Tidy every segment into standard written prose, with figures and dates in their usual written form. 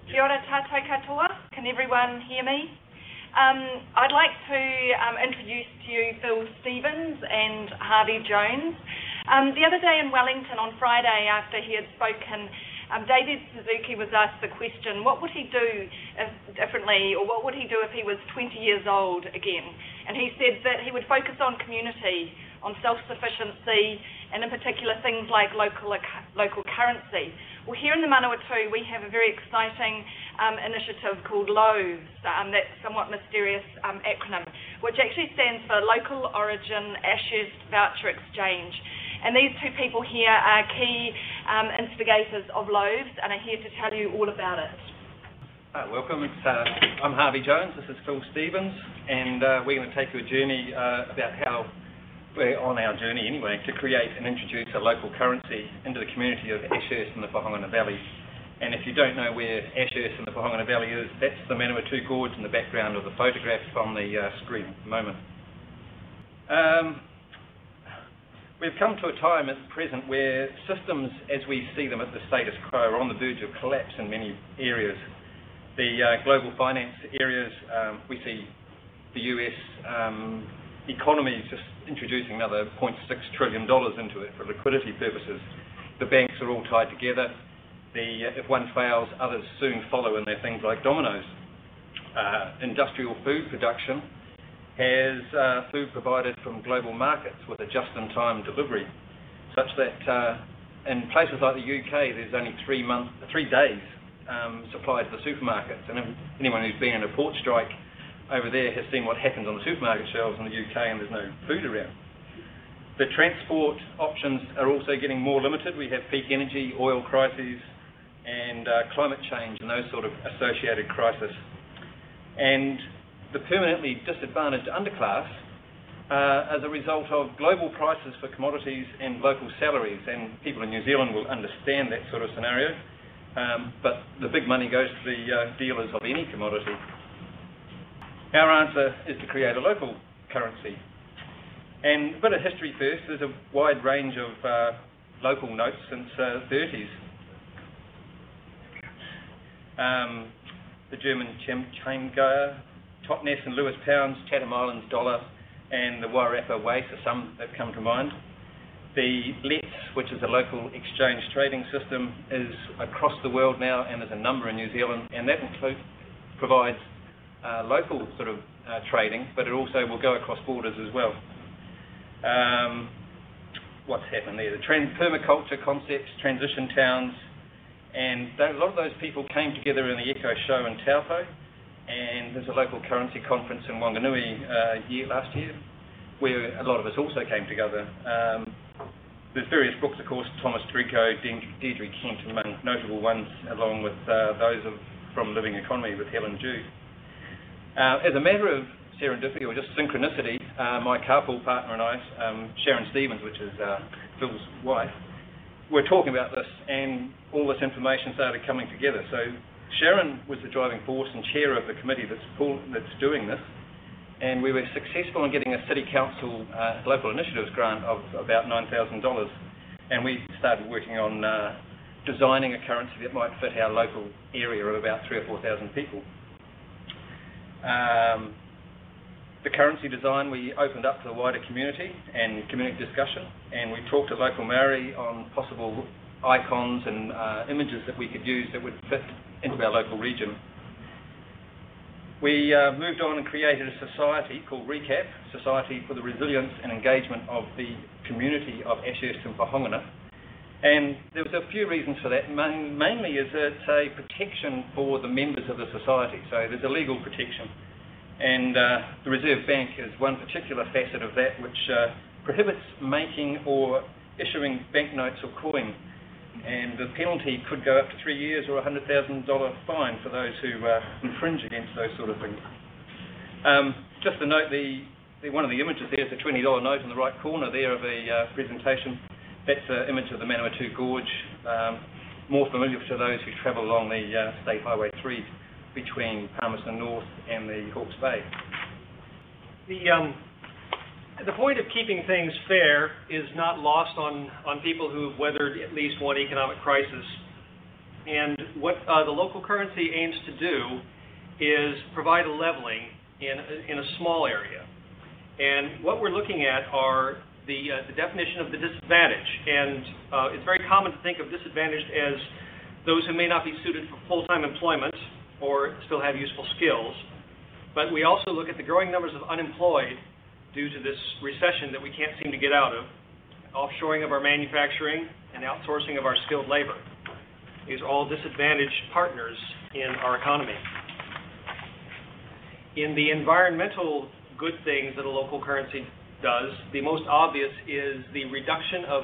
Kia ora tātou katoa. Can everyone hear me? I'd like to introduce to you Phil Stevens and Harvey Jones. The other day in Wellington on Friday, after he had spoken, David Suzuki was asked the question, what would he do differently, or what would he do if he was 20 years old again? And he said that he would focus on community, on self-sufficiency, and in particular things like local currency. Well, here in the Manawatu, we have a very exciting initiative called LOAVES, that's somewhat mysterious acronym, which actually stands for Local Origin Ashhurst Voucher Exchange. And these two people here are key instigators of LOAVES and are here to tell you all about it. Welcome. I'm Harvey Jones, this is Phil Stevens, and we're going to take you a journey about how we're on our journey anyway to create and introduce a local currency into the community of Ashhurst in the Pohongona Valley. And if you don't know where Ashhurst in the Pohongona Valley is, that's the Manawatu Gorge in the background of the photograph on the screen at the moment. We've come to a time at present where systems as we see them at the status quo are on the verge of collapse in many areas. The global finance areas, we see the US economy just introducing another $0.6 trillion into it for liquidity purposes. The banks are all tied together. If one fails, others soon follow, and they're things like dominoes. Industrial food production has food provided from global markets with a just-in-time delivery, such that in places like the UK, there's only 3 days supply to the supermarkets. And anyone who's been in a port strike over there has seen what happens on the supermarket shelves in the UK, and there's no food around. The transport options are also getting more limited. We have peak energy, oil crises, and climate change and those sort of associated crises. And the permanently disadvantaged underclass as a result of global prices for commodities and local salaries, and people in New Zealand will understand that sort of scenario, but the big money goes to the dealers of any commodity. Our answer is to create a local currency. And a bit of history first. There's a wide range of local notes since the 30s. The German Chaimgeier, Totnes and Lewis pounds, Chatham Islands dollar, and the Wairarapa Wace are some that come to mind. The LETS, which is a local exchange trading system, is across the world now, and there's a number in New Zealand, and that provides local sort of trading, but it also will go across borders as well. What's happened there? The permaculture concepts, transition towns, and a lot of those people came together in the Eco Show in Taupo, and there's a local currency conference in Wanganui last year, where a lot of us also came together. There's various books, of course, Thomas Drico, Deirdre Kent, among notable ones, along with those from Living Economy with Helen Dew. As a matter of serendipity or just synchronicity, my carpool partner and I, Sharon Stevens, which is Phil's wife, were talking about this, and all this information started coming together. So Sharon was the driving force and chair of the committee that's doing this, and we were successful in getting a City Council local initiatives grant of about $9,000, and we started working on designing a currency that might fit our local area of about 3,000 or 4,000 people. The currency design we opened up to the wider community and community discussion, and we talked to local Maori on possible icons and images that we could use that would fit into our local region. We moved on and created a society called RECAP, Society for the Resilience and Engagement of the Community of Ashhurst and Pohongona. And there was a few reasons for that. Mainly is it's a protection for the members of the society, so there's a legal protection. And the Reserve Bank is one particular facet of that, which prohibits making or issuing banknotes or coin. And the penalty could go up to 3 years or a $100,000 fine for those who infringe against those sort of things. Just to note, one of the images there is a $20 note in the right corner there of a presentation. That's an image of the Manawatu Gorge, more familiar to those who travel along the State Highway 3 between Palmerston North and the Hawke's Bay. The point of keeping things fair is not lost on people who've weathered at least one economic crisis. And what the local currency aims to do is provide a leveling in a small area. And what we're looking at are the definition of the disadvantage. And it's very common to think of disadvantaged as those who may not be suited for full-time employment or still have useful skills. But we also look at the growing numbers of unemployed due to this recession that we can't seem to get out of, offshoring of our manufacturing and outsourcing of our skilled labor. These are all disadvantaged partners in our economy. In the environmental good things that a local currency does, the most obvious is the reduction of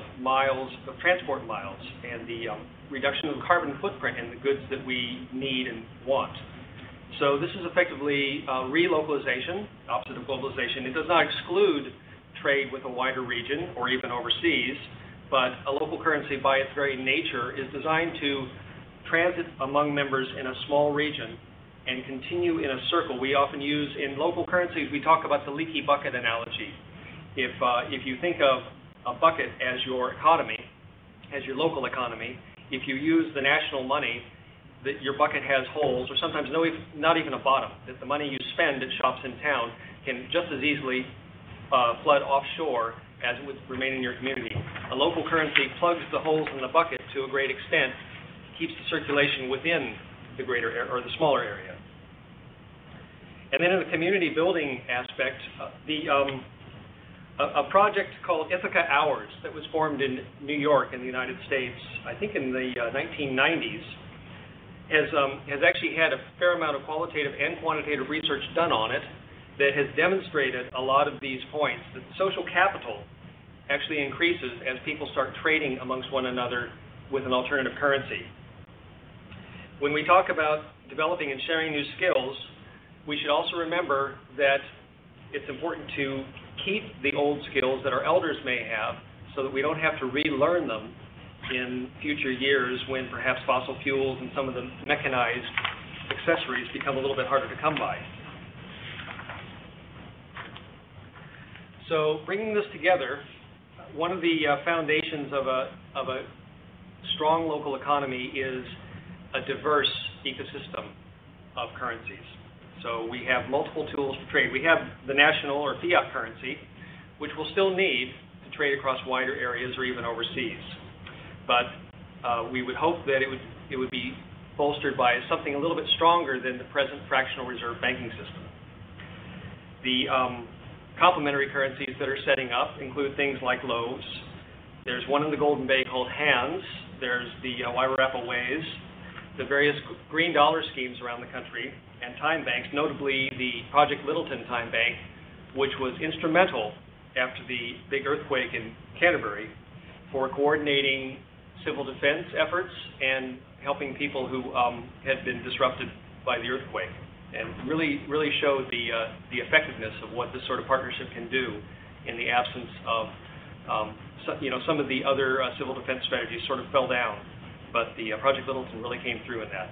transport miles and the reduction of carbon footprint in the goods that we need and want. So this is effectively relocalization, opposite of globalization. It does not exclude trade with a wider region or even overseas, but a local currency by its very nature is designed to transit among members in a small region and continue in a circle. We often use, in local currencies, we talk about the leaky bucket analogy. If you think of a bucket as your economy, as your local economy, if you use the national money, that your bucket has holes, or sometimes not even a bottom, that the money you spend at shops in town can just as easily flood offshore as it would remain in your community. A local currency plugs the holes in the bucket to a great extent, keeps the circulation within the greater or the smaller area. And then in the community building aspect, a project called Ithaca Hours that was formed in New York in the United States, I think in the 1990s, has actually had a fair amount of qualitative and quantitative research done on it that has demonstrated a lot of these points, that social capital actually increases as people start trading amongst one another with an alternative currency. When we talk about developing and sharing new skills, we should also remember that it's important to keep the old skills that our elders may have so that we don't have to relearn them in future years when perhaps fossil fuels and some of the mechanized accessories become a little bit harder to come by. So bringing this together, one of the foundations of a strong local economy is a diverse ecosystem of currencies. So we have multiple tools to trade. We have the national or fiat currency, which we'll still need to trade across wider areas or even overseas. But we would hope that it would be bolstered by something a little bit stronger than the present fractional reserve banking system. The complementary currencies that are setting up include things like LOAVES. There's one in the Golden Bay called HANDS. There's the Wairarapa Ways, the various green dollar schemes around the country, and time banks, notably the Project Littleton Time Bank, which was instrumental after the big earthquake in Canterbury for coordinating civil defense efforts and helping people who had been disrupted by the earthquake, and really showed the effectiveness of what this sort of partnership can do in the absence of some of the other civil defense strategies sort of fell down, but the Project Littleton really came through in that.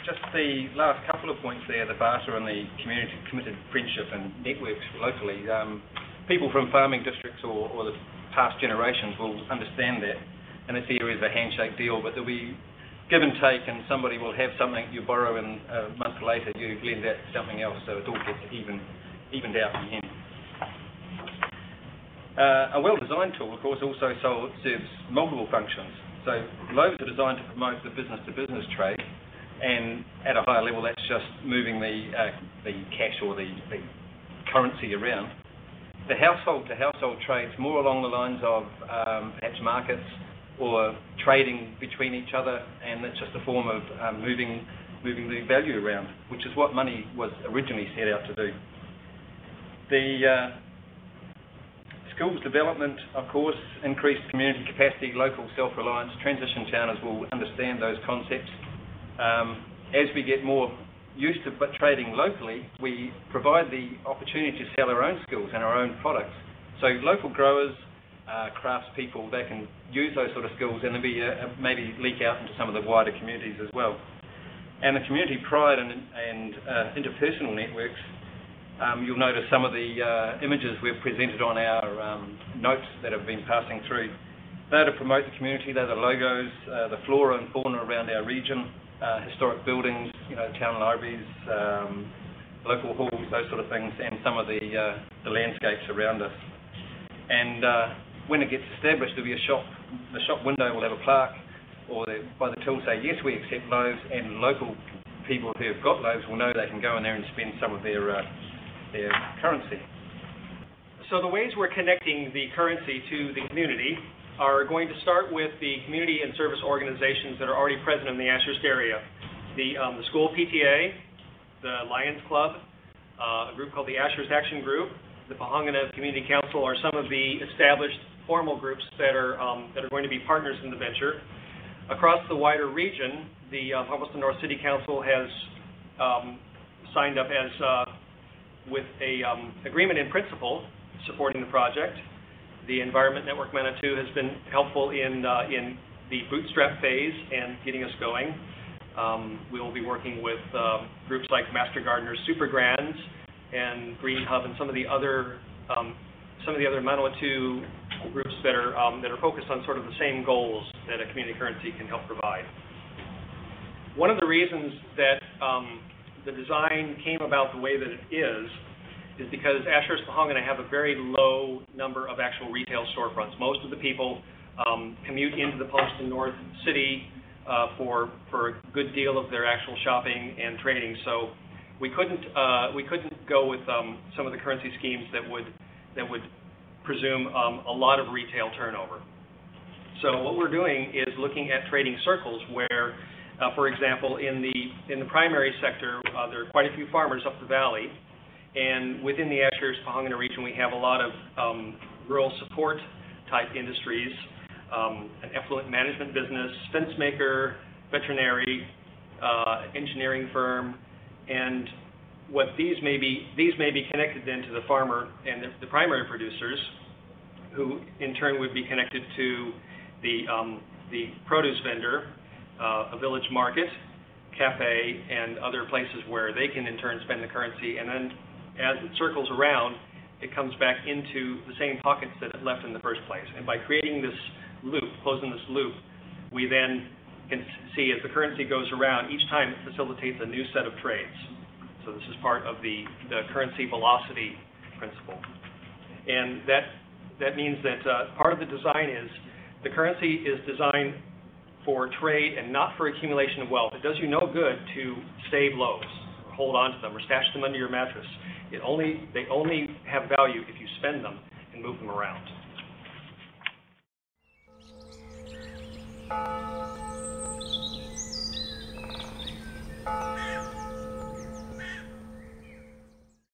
Just the last couple of points there, the barter and the community-committed friendship and networks locally. People from farming districts or the past generations will understand that, and it's here is a handshake deal, but there'll be give and take, and somebody will have something you borrow, and a month later you lend that to something else, so it all gets evened out in the end. A well-designed tool, of course, also serves multiple functions. So LOAVES are designed to promote the business-to-business trade, and at a higher level, that's just moving the cash or the currency around. The household-to-household trades more along the lines of perhaps markets or trading between each other, and it's just a form of moving the value around, which is what money was originally set out to do. The skills development, of course, increased community capacity, local self-reliance. Transition towners will understand those concepts. As we get more used to trading locally, we provide the opportunity to sell our own skills and our own products. So local growers, craftspeople, they can use those sort of skills and maybe leak out into some of the wider communities as well. And the community pride and interpersonal networks, you'll notice some of the images we've presented on our notes that have been passing through. They're to promote the community. They're the logos, the flora and fauna around our region, historic buildings, town libraries, local halls, those sort of things, and some of the landscapes around us. And when it gets established, there'll be a shop. The shop window will have a plaque, or by the till say, yes, we accept LOAVES, and local people who have got LOAVES will know they can go in there and spend some of their currency. So the ways we're connecting the currency to the community are going to start with the community and service organizations that are already present in the Ashhurst area. The school PTA, the Lions Club, a group called the Ashhurst Action Group, the Pahangana Community Council are some of the established formal groups that are going to be partners in the venture. Across the wider region, the Palmerston North City Council has signed up as with a agreement in principle supporting the project. The Environment Network Manitou has been helpful in the bootstrap phase and getting us going. We will be working with groups like Master Gardeners Super Grands and Green Hub and some of the other Manawatu groups that are focused on sort of the same goals that a community currency can help provide. One of the reasons that the design came about the way that it is because Ashhurst Pahangana have a very low number of actual retail storefronts. Most of the people commute into the Palmerston North City for a good deal of their actual shopping and trading. So we couldn't go with some of the currency schemes that would presume a lot of retail turnover. So what we're doing is looking at trading circles where, for example, in the primary sector, there are quite a few farmers up the valley, and within the Ashhurst Pahangana region, we have a lot of rural support type industries, an effluent management business, fence maker, veterinary, engineering firm, and what these may be connected then to the farmer and the primary producers, who in turn would be connected to the produce vendor, a village market, cafe, and other places where they can in turn spend the currency. And then as it circles around, it comes back into the same pockets that it left in the first place. And by creating this loop, closing this loop, we then can see as the currency goes around, each time it facilitates a new set of trades. So this is part of the currency velocity principle. And that means that part of the design is the currency is designed for trade and not for accumulation of wealth. It does you no good to save LOAVES, or hold on to them, or stash them under your mattress. They only have value if you spend them and move them around.